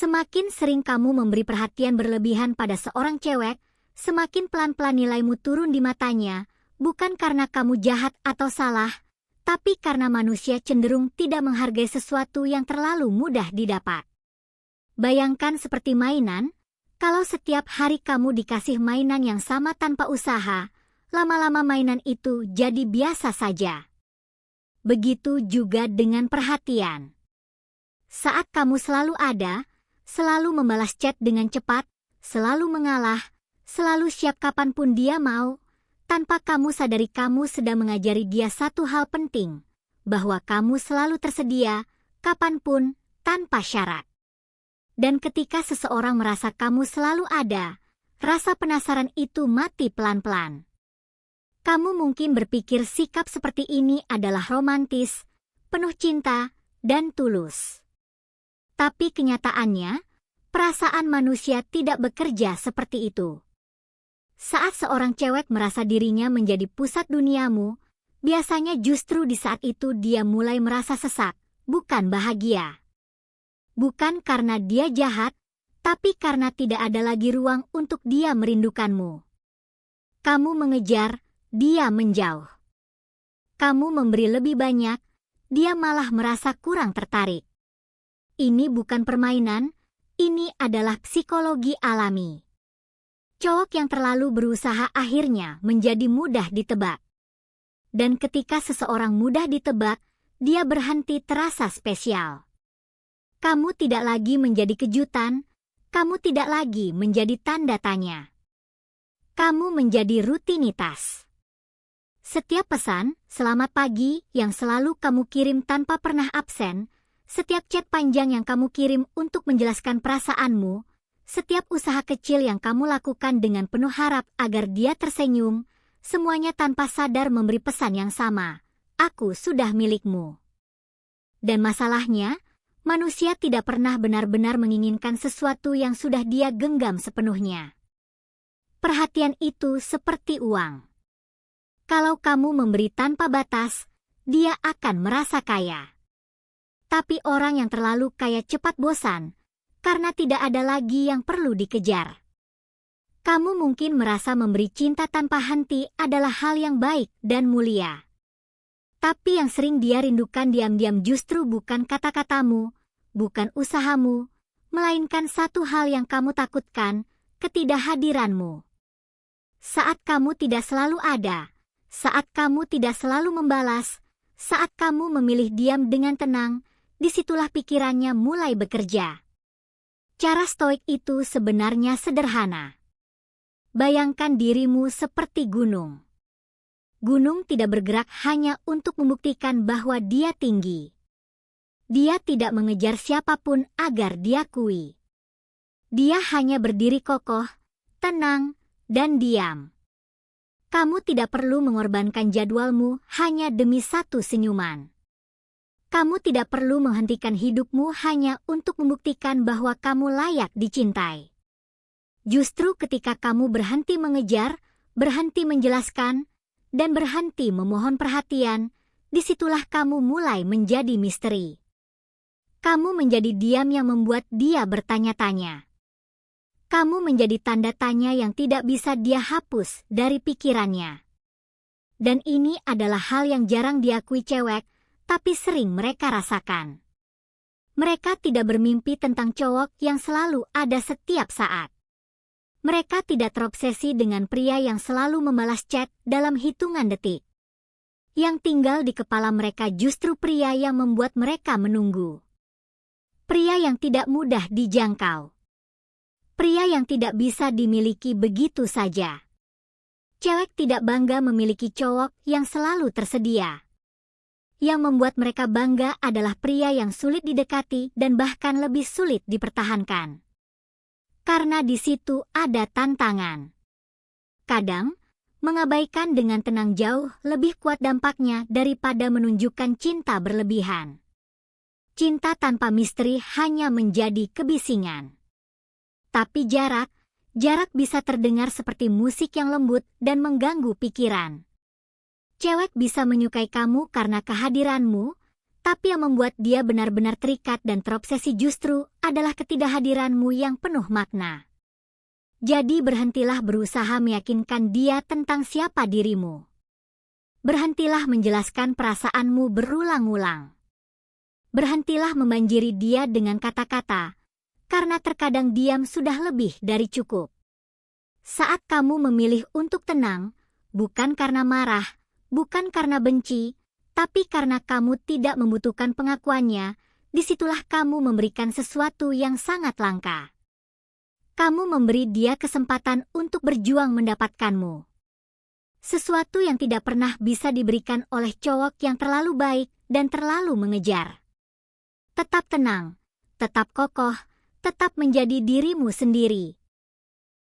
Semakin sering kamu memberi perhatian berlebihan pada seorang cewek, semakin pelan-pelan nilaimu turun di matanya, bukan karena kamu jahat atau salah, tapi karena manusia cenderung tidak menghargai sesuatu yang terlalu mudah didapat. Bayangkan seperti mainan, kalau setiap hari kamu dikasih mainan yang sama tanpa usaha, lama-lama mainan itu jadi biasa saja. Begitu juga dengan perhatian. Saat kamu selalu ada, selalu membalas chat dengan cepat, selalu mengalah, selalu siap kapanpun dia mau, tanpa kamu sadari kamu sedang mengajari dia satu hal penting, bahwa kamu selalu tersedia, kapanpun, tanpa syarat. Dan ketika seseorang merasa kamu selalu ada, rasa penasaran itu mati pelan-pelan. Kamu mungkin berpikir sikap seperti ini adalah romantis, penuh cinta, dan tulus. Tapi kenyataannya, perasaan manusia tidak bekerja seperti itu. Saat seorang cewek merasa dirinya menjadi pusat duniamu, biasanya justru di saat itu dia mulai merasa sesak, bukan bahagia. Bukan karena dia jahat, tapi karena tidak ada lagi ruang untuk dia merindukanmu. Kamu mengejar, dia menjauh. Kamu memberi lebih banyak, dia malah merasa kurang tertarik. Ini bukan permainan, ini adalah psikologi alami. Cowok yang terlalu berusaha akhirnya menjadi mudah ditebak. Dan ketika seseorang mudah ditebak, dia berhenti terasa spesial. Kamu tidak lagi menjadi kejutan, kamu tidak lagi menjadi tanda tanya. Kamu menjadi rutinitas. Setiap pesan, selamat pagi, yang selalu kamu kirim tanpa pernah absen, setiap chat panjang yang kamu kirim untuk menjelaskan perasaanmu, setiap usaha kecil yang kamu lakukan dengan penuh harap agar dia tersenyum, semuanya tanpa sadar memberi pesan yang sama, aku sudah milikmu. Dan masalahnya, manusia tidak pernah benar-benar menginginkan sesuatu yang sudah dia genggam sepenuhnya. Perhatian itu seperti uang. Kalau kamu memberi tanpa batas, dia akan merasa kaya. Tapi orang yang terlalu kaya cepat bosan, karena tidak ada lagi yang perlu dikejar. Kamu mungkin merasa memberi cinta tanpa henti adalah hal yang baik dan mulia. Tapi yang sering dia rindukan diam-diam justru bukan kata-katamu, bukan usahamu, melainkan satu hal yang kamu takutkan, ketidakhadiranmu. Saat kamu tidak selalu ada, saat kamu tidak selalu membalas, saat kamu memilih diam dengan tenang, disitulah pikirannya mulai bekerja. Cara stoik itu sebenarnya sederhana. Bayangkan dirimu seperti gunung. Gunung tidak bergerak hanya untuk membuktikan bahwa dia tinggi. Dia tidak mengejar siapapun agar diakui. Dia hanya berdiri kokoh, tenang, dan diam. Kamu tidak perlu mengorbankan jadwalmu hanya demi satu senyuman. Kamu tidak perlu menghentikan hidupmu hanya untuk membuktikan bahwa kamu layak dicintai. Justru ketika kamu berhenti mengejar, berhenti menjelaskan, dan berhenti memohon perhatian, disitulah kamu mulai menjadi misteri. Kamu menjadi diam yang membuat dia bertanya-tanya. Kamu menjadi tanda tanya yang tidak bisa dia hapus dari pikirannya. Dan ini adalah hal yang jarang diakui cewek, tapi sering mereka rasakan. Mereka tidak bermimpi tentang cowok yang selalu ada setiap saat. Mereka tidak terobsesi dengan pria yang selalu membalas chat dalam hitungan detik. Yang tinggal di kepala mereka justru pria yang membuat mereka menunggu. Pria yang tidak mudah dijangkau. Pria yang tidak bisa dimiliki begitu saja. Cewek tidak bangga memiliki cowok yang selalu tersedia. Yang membuat mereka bangga adalah pria yang sulit didekati dan bahkan lebih sulit dipertahankan. Karena di situ ada tantangan. Kadang, mengabaikan dengan tenang jauh lebih kuat dampaknya daripada menunjukkan cinta berlebihan. Cinta tanpa misteri hanya menjadi kebisingan. Tapi jarak bisa terdengar seperti musik yang lembut dan mengganggu pikiran. Cewek bisa menyukai kamu karena kehadiranmu, Tapi yang membuat dia benar-benar terikat dan terobsesi justru adalah ketidakhadiranmu yang penuh makna. Jadi berhentilah berusaha meyakinkan dia tentang siapa dirimu. Berhentilah menjelaskan perasaanmu berulang-ulang. Berhentilah membanjiri dia dengan kata-kata, karena terkadang diam sudah lebih dari cukup. Saat kamu memilih untuk tenang, bukan karena marah, bukan karena benci, tapi karena kamu tidak membutuhkan pengakuannya, disitulah kamu memberikan sesuatu yang sangat langka. Kamu memberi dia kesempatan untuk berjuang mendapatkanmu. Sesuatu yang tidak pernah bisa diberikan oleh cowok yang terlalu baik dan terlalu mengejar. Tetap tenang, tetap kokoh, tetap menjadi dirimu sendiri.